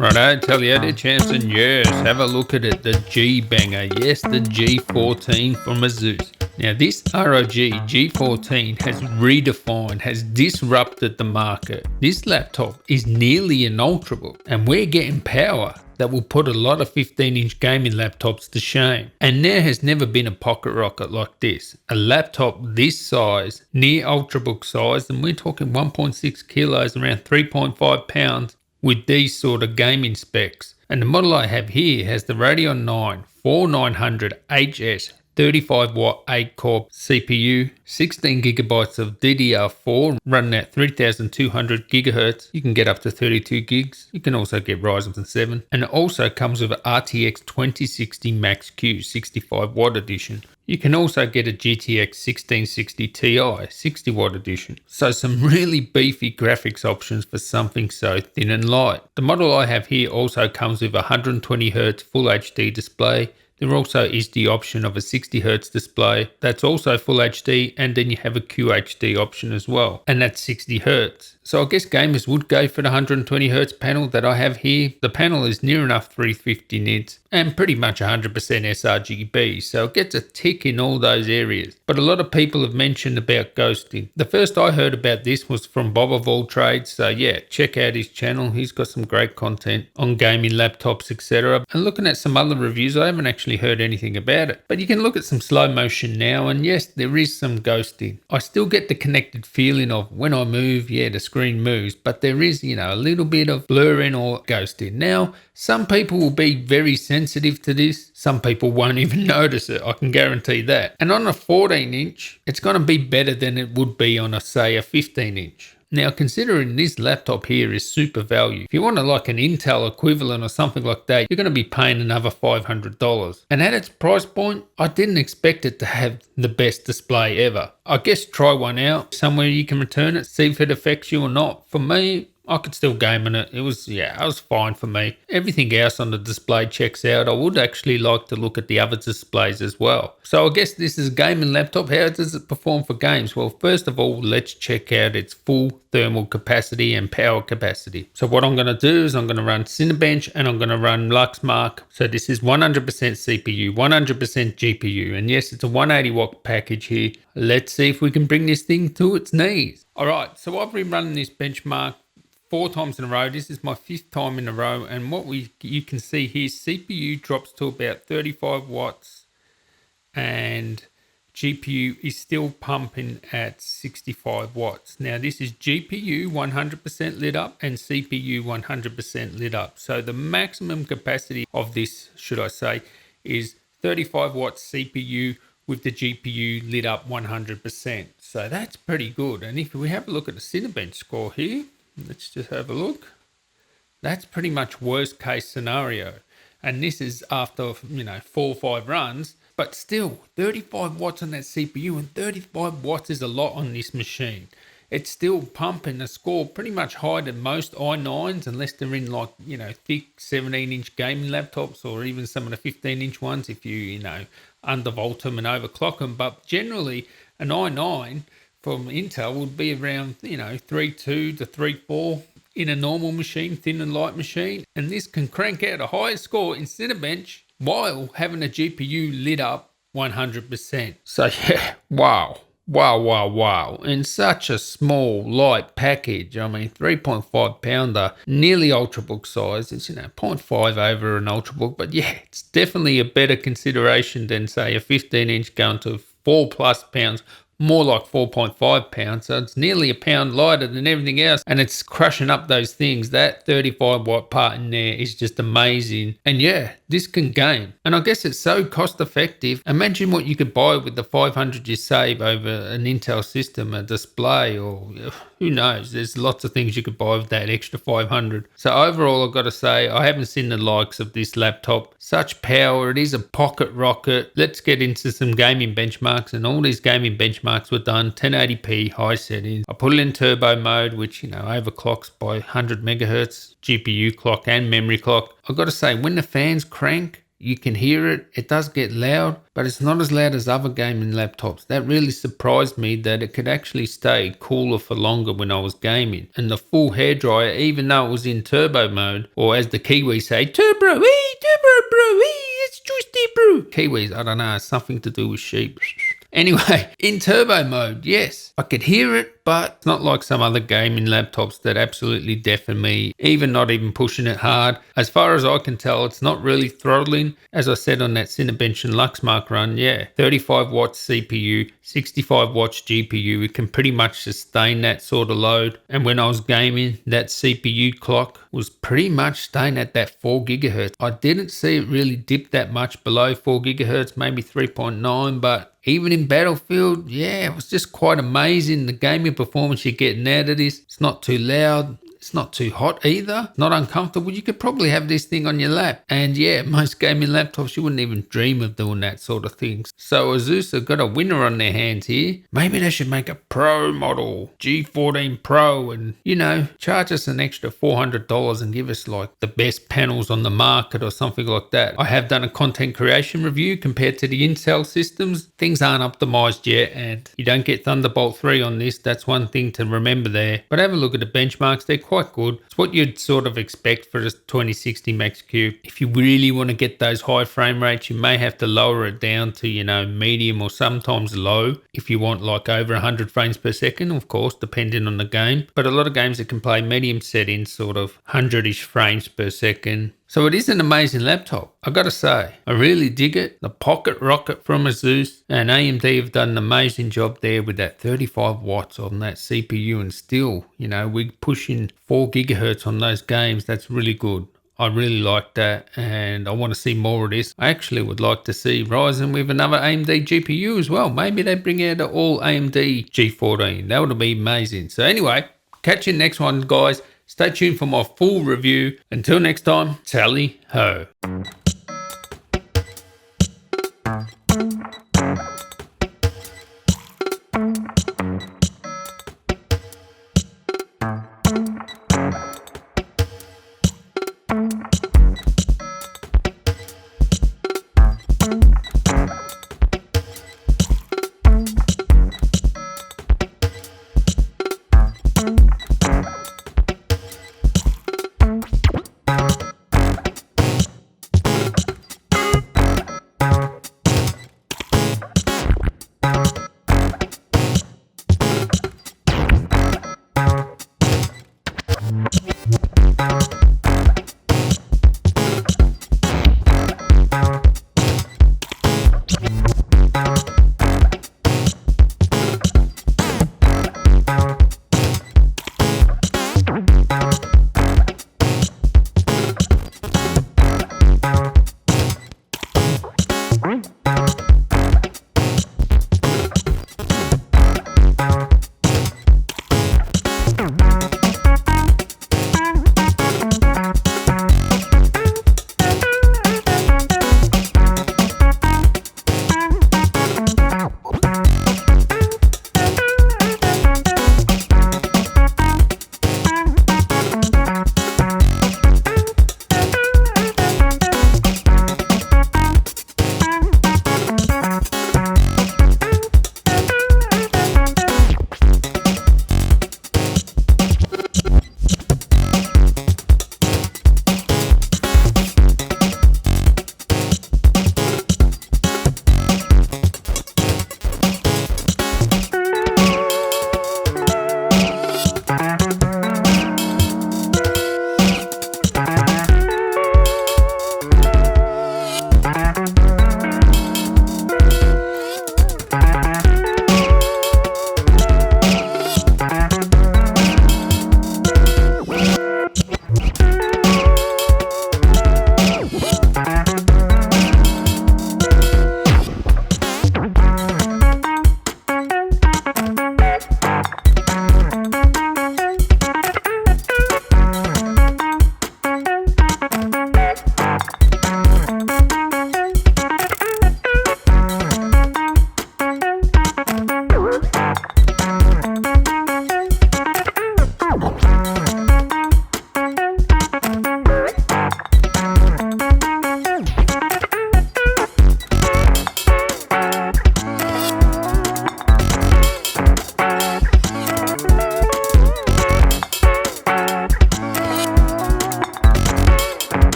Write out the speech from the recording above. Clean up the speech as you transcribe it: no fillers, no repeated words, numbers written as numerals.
Righto, tell you there, champs, and yes, have a look at it, the G-Banger, yes, the G14 from ASUS. Now this ROG G14 has redefined, has disrupted the market. This laptop is nearly an ultrabook, and we're getting power that will put a lot of 15-inch gaming laptops to shame. And there has never been a pocket rocket like this. A laptop this size, near ultrabook size, and we're talking 1.6 kilos, around 3.5 pounds, with these sort of gaming specs. And the model I have here has the Radeon 9 4900HS 35 watt 8 core CPU, 16 gigabytes of DDR4 running at 3200 gigahertz. You can get up to 32 gigs. You can also get Ryzen 7, and it also comes with an RTX 2060 Max Q 65 watt edition. You can also get a GTX 1660 Ti 60 watt edition. So some really beefy graphics options for something so thin and light. The model I have here also comes with a 120Hz Full HD display. There also is the option of a 60Hz display that's also Full HD, and then you have a QHD option as well, and that's 60Hz. So I guess gamers would go for the 120Hz panel that I have here. The panel is near enough 350 nits and pretty much 100% sRGB, so it gets a tick in all those areas. But a lot of people have mentioned about ghosting. The first I heard about this was from Bob of All Trades, so yeah, check out his channel. He's got some great content on gaming laptops, etc. And looking at some other reviews, I haven't actually heard anything about it. But you can look at some slow motion now, and yes, there is some ghosting. I still get the connected feeling of when I move, yeah, the screen moves, but there is, a little bit of blurring or ghosting. Now, some people will be very sensitive to this. Some people won't even notice it. I can guarantee that. And on a 14-inch, it's going to be better than it would be on say a 15-inch. Now, considering this laptop here is super value, if you want like an Intel equivalent or something like that, you're going to be paying another $500. And at its price point, I didn't expect it to have the best display ever. I guess try one out somewhere you can return it, see if it affects you or not. For me, I could still game on it. It was fine for me. Everything else on the display checks out. I would actually like to look at the other displays as well. So I guess this is a gaming laptop. How does it perform for games? Well, first of all, let's check out its full thermal capacity and power capacity. So what I'm going to do is I'm going to run Cinebench and I'm going to run Luxmark. So this is 100% CPU, 100% GPU. And yes, it's a 180 watt package here. Let's see if we can bring this thing to its knees. All right, so I've been running this benchmark 4 times in a row. This is my 5th time in a row, and what you can see here, CPU drops to about 35 watts and GPU is still pumping at 65 watts. Now this is GPU 100% lit up and CPU 100% lit up. So the maximum capacity of this, should I say, is 35 watts CPU with the GPU lit up 100%. So that's pretty good. And if we have a look at the Cinebench score here, let's just have a look. That's pretty much worst case scenario. And this is after, 4 or 5 runs. But still, 35 watts on that CPU, and 35 watts is a lot on this machine. It's still pumping a score pretty much higher than most i9s, unless they're in thick 17-inch gaming laptops, or even some of the 15-inch ones if you, undervolt them and overclock them. But generally, an i9 from Intel would be around, 3.2 to 3.4 in a normal machine, thin and light machine. And this can crank out a higher score in Cinebench while having a GPU lit up 100%. So yeah, wow. In such a small, light package, 3.5 pounder, nearly ultrabook size. It's, 0.5 over an ultrabook, but yeah, it's definitely a better consideration than say a 15-inch going to 4+ pounds. More like 4.5 pounds, so it's nearly a pound lighter than everything else, and it's crushing up those things. That 35 watt part in there is just amazing. And yeah, this can game, and I guess it's so cost effective. Imagine what you could buy with the 500 you save over an Intel system, a display, or who knows, there's lots of things you could buy with that extra 500. So overall, I've got to say, I haven't seen the likes of this laptop. Such power, it is a pocket rocket. Let's get into some gaming benchmarks, and all these gaming benchmarks were done 1080p high settings. I put it in turbo mode, which overclocks by 100 megahertz, GPU clock and memory clock. I've got to say, when the fans crank, You can hear it. It does get loud, but it's not as loud as other gaming laptops. That really surprised me that it could actually stay cooler for longer when I was gaming. And the full hairdryer, even though it was in turbo mode, or as the Kiwis say, turbo, bro, it's juicy, bro. Kiwis, I don't know, it's something to do with sheep. Anyway, in turbo mode, yes, I could hear it, but it's not like some other gaming laptops that absolutely deafen me, even not even pushing it hard. As far as I can tell, it's not really throttling. As I said on that Cinebench and Luxmark run, yeah, 35 watts CPU, 65 watts GPU, it can pretty much sustain that sort of load. And when I was gaming, that CPU clock was pretty much staying at that 4 gigahertz. I didn't see it really dip that much below 4 gigahertz, maybe 3.9, but even in Battlefield, yeah, it was just quite amazing. The gaming performance you're getting out of this. It's not too loud. It's not too hot either. Not uncomfortable. You could probably have this thing on your lap. And yeah, most gaming laptops, you wouldn't even dream of doing that sort of things. So ASUS have got a winner on their hands here. Maybe they should make a Pro model, G14 Pro, and, you know, charge us an extra $400 and give us like the best panels on the market or something like that. I have done a content creation review compared to the Intel systems. Things aren't optimized yet, and you don't get Thunderbolt 3 on this. That's one thing to remember there. But have a look at the benchmarks. They're quite good. It's what you'd sort of expect for a 2060 Max Q. If you really want to get those high frame rates, you may have to lower it down to, you know, medium or sometimes low if you want like over 100 frames per second, of course, depending on the game. But a lot of games that can play medium settings, sort of 100-ish frames per second. So it is an amazing laptop, I gotta say. I really dig it. The Pocket Rocket from ASUS and AMD have done an amazing job there with that 35 watts on that CPU, and still, you know, we're pushing 4 gigahertz on those games. That's really good. I really like that, and I want to see more of this. I actually would like to see Ryzen with another AMD GPU as well. Maybe they bring out an all AMD G14. That would be amazing. So anyway, catch you next one, guys. Stay tuned for my full review. Until next time, tally ho.